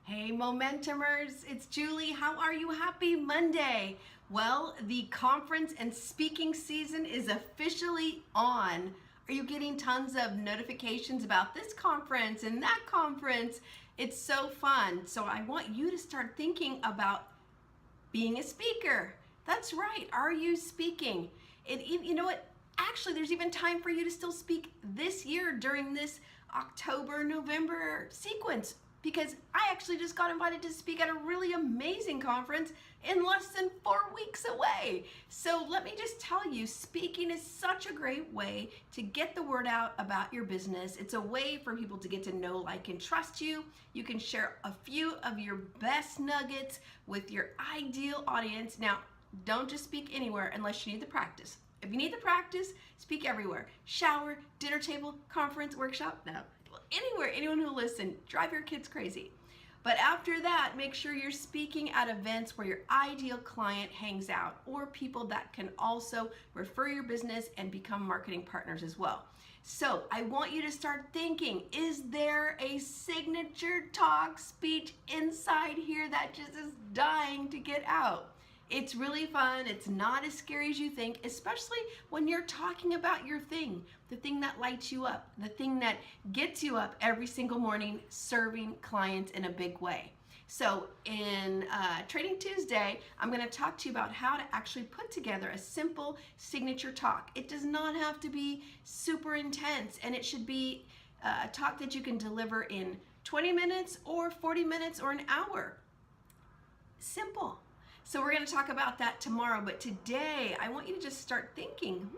Hey Momentumers, it's Julie. How are you? Happy Monday. Well, the conference and speaking season is officially on. Are you getting tons of notifications about this conference and that conference? It's so fun. So I want you to start thinking about being a speaker. That's right. Are you speaking? You know what? Actually, there's even time for you to still speak this year during this October-November sequence, because I actually just got invited to speak at a really amazing conference in less than 4 weeks away. So let me just tell you, speaking is such a great way to get the word out about your business. It's a way for people to get to know, like, and trust you. You can share a few of your best nuggets with your ideal audience. Now, don't just speak anywhere unless you need the practice. If you need the practice, speak everywhere. Shower, dinner table, conference, workshop, no. Anywhere, anyone who will listen, drive your kids crazy. But after that, make sure you're speaking at events where your ideal client hangs out, or people that can also refer your business and become marketing partners as well. So I want you to start thinking, is there a signature talk speech inside here that just is dying to get out? It's really fun. It's not as scary as you think, especially when you're talking about your thing, the thing that lights you up, the thing that gets you up every single morning, serving clients in a big way. So in Training Tuesday, I'm going to talk to you about how to actually put together a simple signature talk. It does not have to be super intense, and it should be a talk that you can deliver in 20 minutes or 40 minutes or an hour. Simple. So we're going to talk about that tomorrow, but today I want you to just start thinking,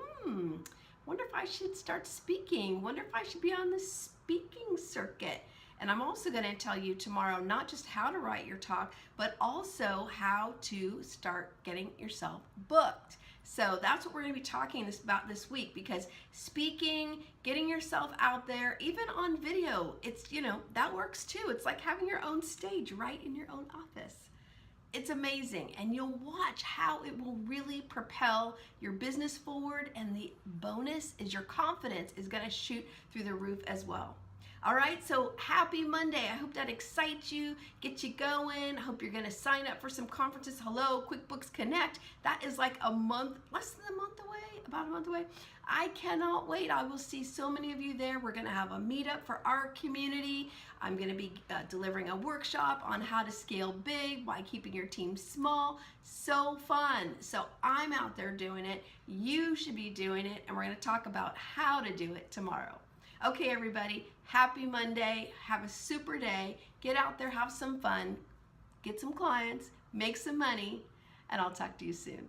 wonder if I should start speaking, wonder if I should be on the speaking circuit. And I'm also going to tell you tomorrow not just how to write your talk, but also how to start getting yourself booked. So that's what we're going to be talking about this week, because speaking, getting yourself out there, even on video, it's, that works too. It's like having your own stage right in your own office. It's amazing, and you'll watch how it will really propel your business forward, and the bonus is your confidence is going to shoot through the roof as well. All right, so happy Monday. I hope that excites you, get you going. I hope you're going to sign up for some conferences. Hello, QuickBooks Connect. That is like a month, less than a month away, about a month away. I cannot wait. I will see so many of you there. We're going to have a meetup for our community. I'm going to be delivering a workshop on how to scale big by keeping your team small. So fun. So I'm out there doing it. You should be doing it, and we're going to talk about how to do it tomorrow. Okay, everybody, happy Monday. Have a super day. Get out there, have some fun, get some clients, make some money, and I'll talk to you soon.